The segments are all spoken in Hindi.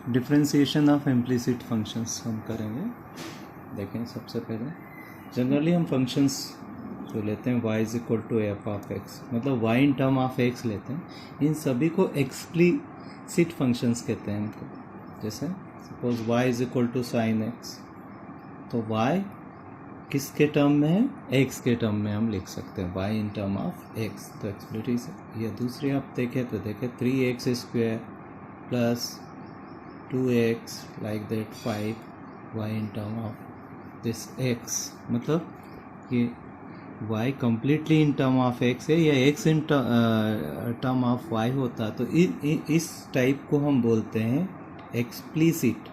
डिफ्रेंसिएशन ऑफ इम्प्लिसिट फंक्शंस हम करेंगे। देखें, सबसे पहले जनरली हम फंक्शंस जो लेते हैं y is equal to f of x, मतलब y in term of x लेते हैं। इन सभी को एक्सप्लिसिट फंक्शंस कहते हैं इनको। जैसे suppose y is equal to sine x, तो y किसके टर्म में है? x के टर्म में हम लिख सकते हैं y in term of x, तो एक्सप्लिसिट है। या दूसरी आप देखें तो देखें 3x square plus 2x like that 5y in term of this x, मतलब ये y completely in term of x है या x in term of y होता, तो इस टाइप को हम बोलते हैं एक्सप्लिसिट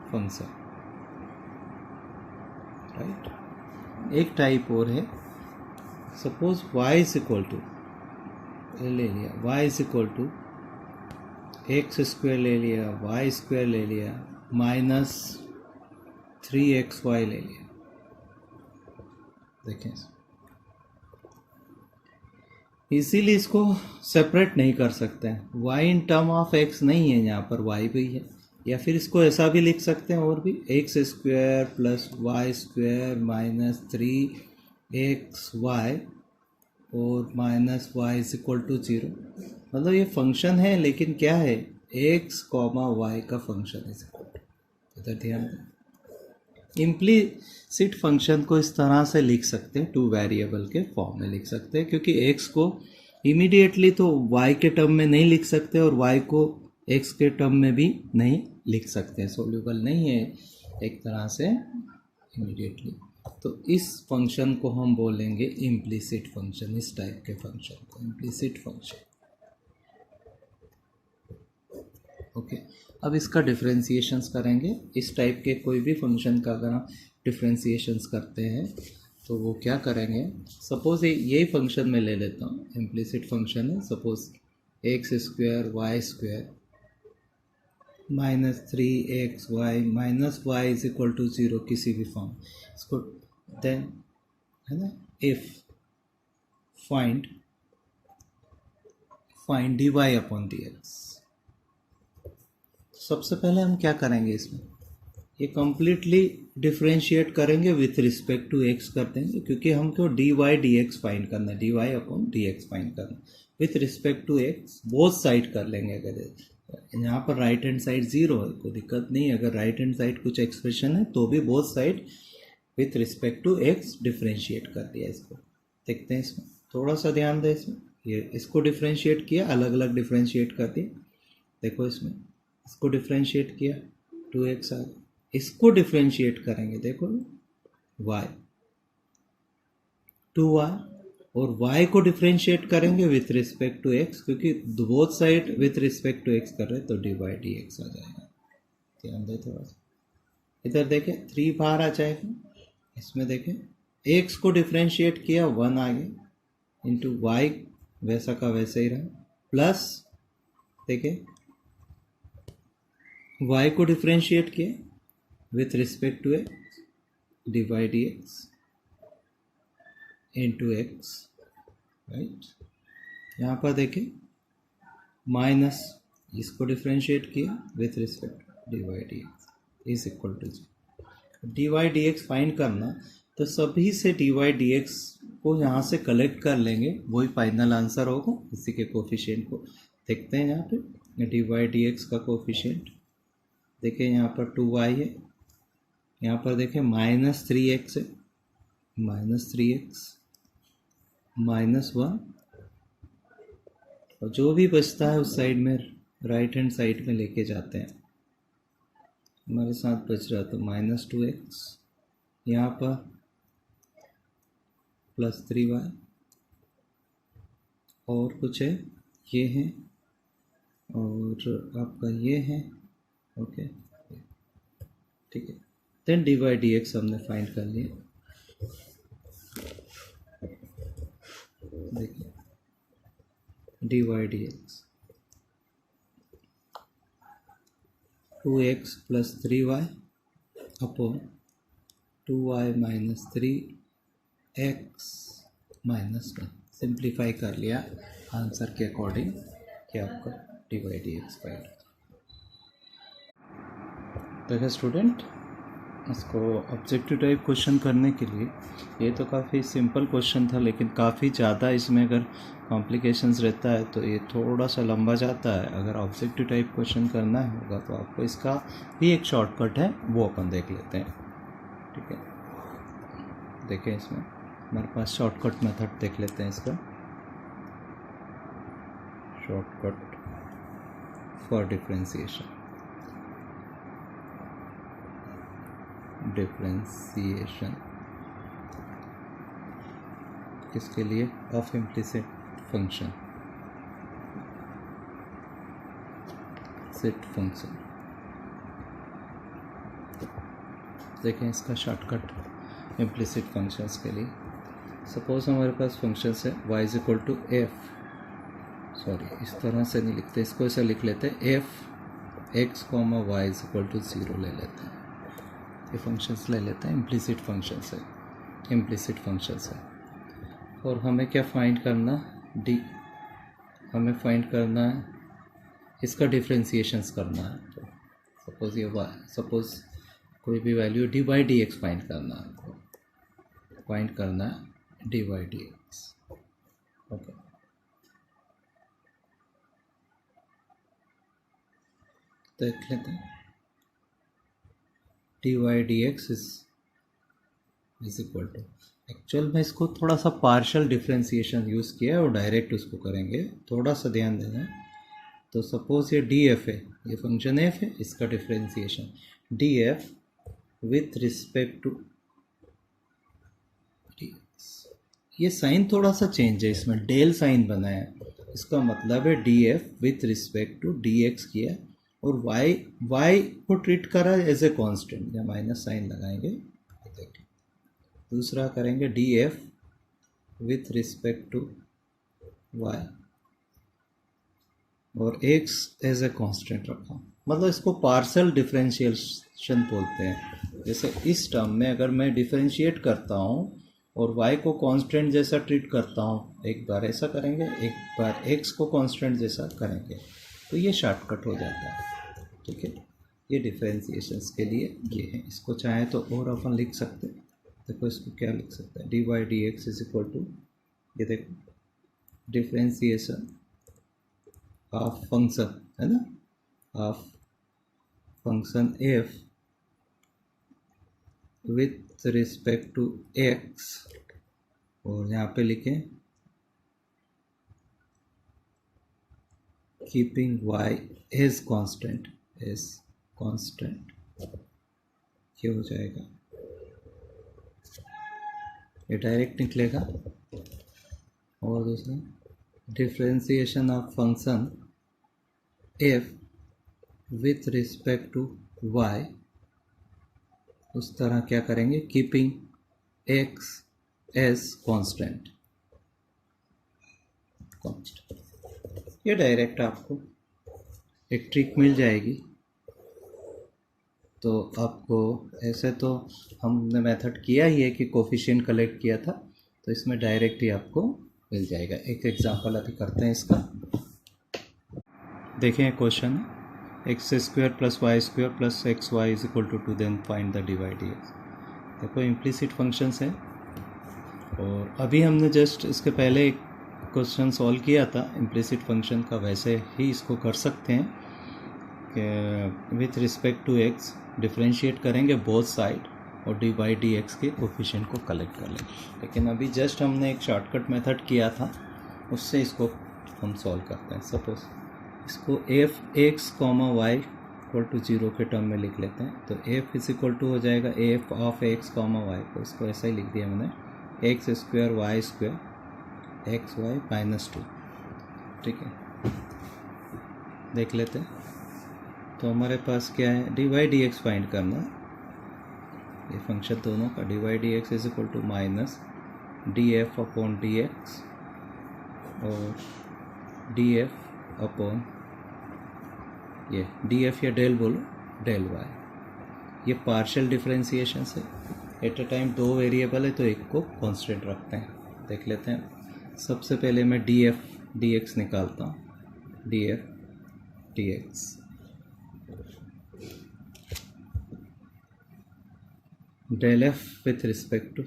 फंक्शन, राइट। एक टाइप और है, suppose y is equal to ले लिया, y is equal to x square ले लिया, वाई स्क्वायर ले लिया, माइनस 3xy ले लिया। देखें, इसीलिए इसको सेपरेट नहीं कर सकते हैं। y in term of x नहीं है, यहाँ पर y भी है। या फिर इसको ऐसा भी लिख सकते हैं और भी, x square plus y square minus 3xy और minus y is equal to 0। मतलब ये फंक्शन है, लेकिन क्या है? एक्स कॉमा वाई का फंक्शन इज इक्वल टू, इधर ध्यान दें। इम्प्लिसिट फंक्शन को इस तरह से लिख सकते हैं, टू वेरिएबल के फॉर्म में लिख सकते हैं, क्योंकि एक्स को इमीडिएटली तो वाई के टर्म में नहीं लिख सकते और वाई को एक्स के टर्म में भी नहीं लिख सकते, सोल्यूबल नहीं है एक तरह से इमीडिएटली। तो इस फंक्शन को हम बोलेंगे इम्प्लिसिट फंक्शन, इस टाइप के फंक्शन को इम्प्लिसिट फंक्शन। ओके, अब इसका डिफरेंशिएशंस करेंगे। इस टाइप के कोई भी फंक्शन का अगर हम डिफरेंशिएशंस करते हैं तो वो क्या करेंगे? सपोज यही फंक्शन में ले लेता हूँ, इम्प्लिसिट फंक्शन है। Suppose x square Y square minus 3xy minus y is equal to 0 किसी भी फॉर्म, इसको देन है ना, if find dy upon dx। सबसे पहले हम क्या करेंगे इसमें? ये कम्प्लीटली डिफ्रेंशिएट करेंगे विथ रिस्पेक्ट टू x कर देंगे, क्योंकि हमको dy dx फाइंड करना है, dy अपॉन dx फाइंड करना with respect to x। Both side कर लेंगे। अगर यहाँ पर राइट हैंड साइड 0 है, कोई दिक्कत नहीं है। अगर राइट हैंड साइड कुछ एक्सप्रेशन है तो भी both side with respect to x differentiate कर दिया। इसको देखते हैं, इसमें थोड़ा सा ध्यान दें। इसमें ये इसको डिफ्रेंशिएट किया, अलग अलग डिफ्रेंशिएट कर दिया। देखो, इसमें इसको डिफ्रेंशिएट किया 2x आ गया। इसको डिफ्रेंशिएट करेंगे, देखो y 2y, और y को डिफ्रेंशिएट करेंगे विथ रिस्पेक्ट टू x, क्योंकि both side with respect to x कर रहे हैं, तो dy dx आ जाएगा। ध्यान दें थोड़ा सा, इधर देखें 3 बाहर आ जाएगा। इसमें देखें x को डिफ्रेंशिएट किया 1 आ गया, इंटू y वैसा का वैसा ही रहा, प्लस देखें y को डिफ्रेंशिएट किया with respect to x, dy dx into x, right. यहाँ पर देखें माइनस, इसको डिफ्रेंशिएट किया with respect dy dx is equal to dy dx find करना, तो सभी से dy dx को यहाँ से कलेक्ट कर लेंगे, वही फाइनल आंसर होगा। इसी के कोफिशिएंट को देखते हैं। यहाँ पे dy dx का कोफिशिएंट देखें, यहाँ पर 2y है, यहाँ पर देखें माइनस 3x है, माइनस 3x माइनस 1, और जो भी बचता है उस साइड में राइट हैंड साइड में लेके जाते हैं। हमारे साथ बच रहा तो माइनस 2x, यहाँ पर प्लस 3y, और कुछ है, ये है, और आपका ये है। ओके, ठीक है। देन dy dx हमने फाइंड कर लिया। देखिए dy dx 2x plus 3y upon 2y minus 3x minus 1। Simplify कर लिया आंसर के अकॉर्डिंग। ये आपका D by D x find. देखिए स्टूडेंट, इसको ऑब्जेक्टिव टाइप क्वेश्चन करने के लिए ये तो काफ़ी सिंपल क्वेश्चन था, लेकिन काफ़ी ज़्यादा इसमें अगर कॉम्प्लिकेशंस रहता है तो ये थोड़ा सा लंबा जाता है। अगर ऑब्जेक्टिव टाइप क्वेश्चन करना होगा तो आपको इसका भी एक शॉर्टकट है, वो अपन देख लेते हैं। ठीक है, देखें इसमें हमारे पास शॉर्टकट मेथड देख लेते हैं। इसका शॉर्टकट फॉर डिफरेंशिएशन, किसके लिए? Of implicit function, set function. देखें इसका शॉर्टकट इम्प्लिसिट फंक्शंस के लिए। सपोज हमारे पास फंक्शंस है y is equal to f, sorry इस तरह से नहीं लिखते, इसको ऐसे लिख लेते हैं, f x comma y is equal to 0 ले लेते हैं। ये फंक्शंस ले लेते हैं, इम्प्लिसिट फंक्शंस है, इम्प्लिसिट फंक्शंस है। और हमें क्या फाइंड करना? डी, हमें फाइंड करना है इसका डिफरेंशिएशंस करना है। तो सपोज ये सपोज कोई भी value d by D x find करना है, आपको फाइंड करना है d by D x. Okay, देख लेते हैं d Y D x is equal to, actual में इसको थोड़ा सा पार्शियल डिफरेंशिएशन यूज़ किया है और डायरेक्ट उसको करेंगे, थोड़ा सा ध्यान देना है। तो सपोज ये डी एफ है, ये फंक्शन एफ है, इसका differentiation d f with respect to d x. ये साइन थोड़ा सा चेंज है, इसमें डेल साइन बना है, इसका मतलब है d f with respect to d x किया और y को ट्रीट करा एज ए कांस्टेंट, या माइनस साइन लगाएंगे। दूसरा करेंगे d f with respect to y और x एज ए कांस्टेंट रखा, मतलब इसको पार्शियल डिफरेंशिएशन बोलते हैं। जैसे इस टर्म में अगर मैं डिफरेंशिएट करता हूँ और y को कांस्टेंट जैसा ट्रीट करता हूँ, एक बार ऐसा करेंगे, एक बार x को कांस्टेंट जैसा करेंगे, तो ये शॉर्टकट हो जाता है। ठीक है, ये डिफरेंशिएशंस के लिए ये है। इसको चाहे तो और अपन लिख सकते हैं। देखो इसको क्या लिख सकते हैं, d Y D x is equal to, ये देखो डिफरेंशिएशन ऑफ फंक्शन है ना, of function f with respect to x, और यहाँ पे लिखें keeping y as constant, as constant, ये हो जाएगा, ये डायरेक्ट निकलेगा। और दूसरा differentiation of function f with respect to y, उस तरह क्या करेंगे, कीपिंग एक्स एज कांस्टेंट, ये डायरेक्ट आपको एक ट्रिक मिल जाएगी। तो आपको ऐसे तो हमने मेथड किया ही है कि कोफिशिएंट कलेक्ट किया था, तो इसमें डायरेक्ट ही आपको मिल जाएगा। एक एग्जांपल अभी करते हैं इसका। देखें question, x square plus y square plus x y is equal to 2, then find the d by D x. देखो इम्प्लिसिट फंक्शंस है, और अभी हमने जस्ट इसके पहले एक क्वेश्चन सॉल्व किया था इम्प्लिसिट फंक्शन का, वैसे ही इसको कर सकते हैं कि with respect to x differentiate करेंगे बोथ साइड और डी बाई डी एक्स के कोफिशिएंट को कलेक्ट कर लेंगे। लेकिन अभी जस्ट हमने एक शॉर्टकट मेथड किया था, उससे इसको हम सॉल्व करते हैं। सपोज इसको F x comma Y equal to 0 के टर्म में लिख लेते हैं। तो एफ इज इक्वल टू हो जाएगा F of X comma Y, तो इसको ऐसा ही लिख दिया मैंने, X square Y square X Y minus 2। ठीक है, देख लेते हैं। तो हमारे पास क्या है, D Y D x find करना, ये फंक्शन दोनों का D Y D x is equal to minus D F upon D X और डी एफ अपॉन ये डी एफ या डेल बोलो डेल वाई। ये पार्शियल डिफरेंशिएशन है, एट अ टाइम 2 वेरिएबल है तो एक को कांस्टेंट रखते हैं। देख लेते हैं, सबसे पहले मैं डी एफ डी एक्स निकालता हूँ। df dx। Del F with respect to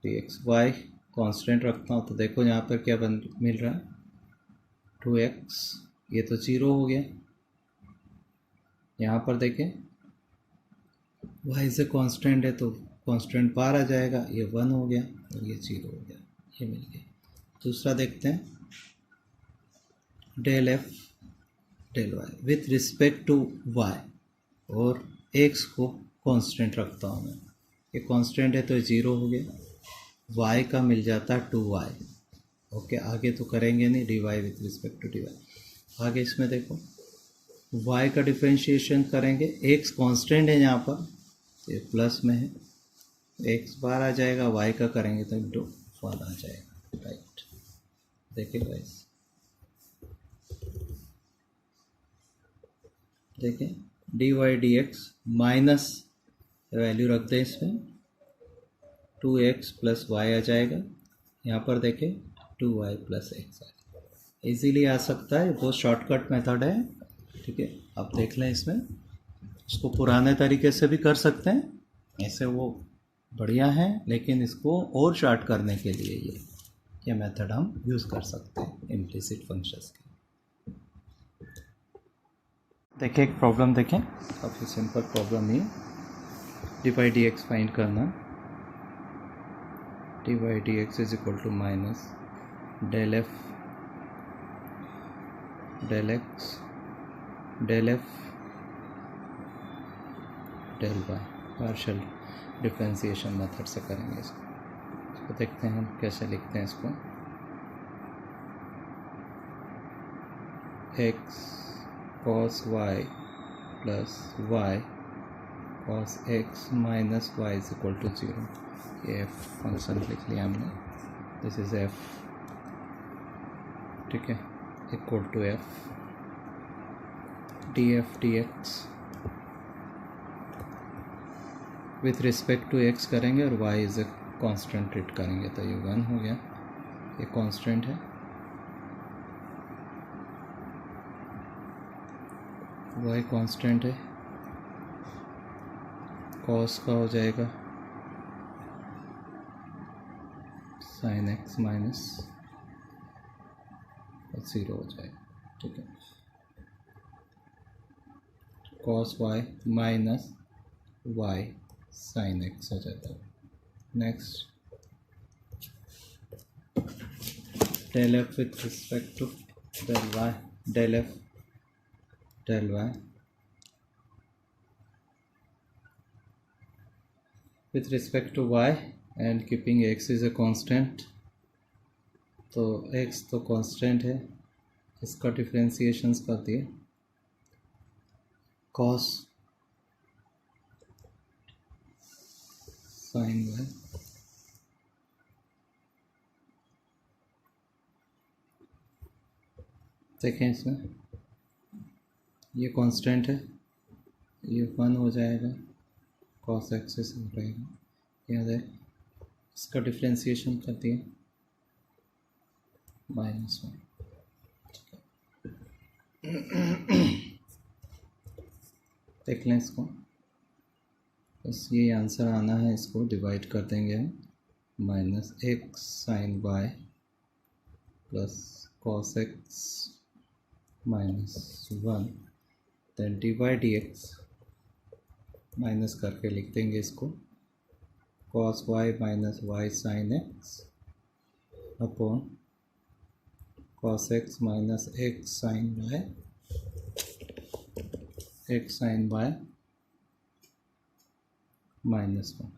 dx। y constant रखता हूँ तो देखो यहाँ पर क्या मिल रहा है 2x, ये तो 0 हो गया। यहाँ पर देखें y से कांस्टेंट है तो कांस्टेंट पार आ जाएगा, ये 1 हो गया और ये 0 हो गया, ये मिल गया। दूसरा देखते हैं del F del Y with respect to y और x को कांस्टेंट रखता हूँ मैं, ये कांस्टेंट है तो 0 हो गया, y का मिल जाता 2y। ओके, आगे तो करेंगे नहीं dy with respect to dy। आगे इसमें देखो y का डिफरेंशिएशन करेंगे, x कांस्टेंट है यहाँ पर, ये प्लस में है, x बार आ जाएगा, y का करेंगे तो इंटू 1 आ जाएगा। राइट, देखिए गाइस, देखें dy dx माइनस वैल्यू रखते हैं इसमें 2x प्लस y आ जाएगा, यहाँ पर देखें 2y प्लस x आ जाएगा। इजीली आ सकता है, बहुत शॉर्टकट मेथड है। ठीक है, आप देख लें, इसमें इसको पुराने तरीके से भी कर सकते हैं, ऐसे वो बढ़िया है, लेकिन इसको और शॉर्ट करने के लिए ये मेथड हम यूज़ कर सकते हैं इम्प्लिसिट फंक्शंस के। देखिए एक प्रॉब्लम देखें, काफ़ी सिंपल प्रॉब्लम ही, d by D x find करना। D by D x is equal to minus del F del x del F del y, partial differentiation method से करेंगे इसको देखते हैं हम कैसे लिखते हैं इसको। x cos y plus y cos x minus y is equal to 0। ये f फंक्शन लिख लिया हमने, दिस इज f। ठीक है, equal to f df dx with respect to x करेंगे और y is a constant treat करेंगे, तो ये 1 हो गया, ये कांस्टेंट है, y कांस्टेंट है, cos का हो जाएगा sin x माइनस 0 हो जाएगा। ठीक है, cos y minus y sin x हो जाता है। Next del F with respect to del Y, del F del Y with respect to y and keeping x is a constant, तो x तो कांस्टेंट है, इसका डिफरेंशिएशंस कर दिए, cos sin y देखें, इसमें ये कांस्टेंट है, ये 1 हो जाएगा, cos x से रहेगा, याद है, इसका डिफरेंशिएशन कर दिए -1। देख लें इसको, बस ये आंसर आना है, इसको डिवाइड कर देंगे हम, -x sin y plus cos x -1, then D by D X minus करके लिख देंगे इसको, cos y minus y sin x upon cos x minus x sin y, x sin y -1।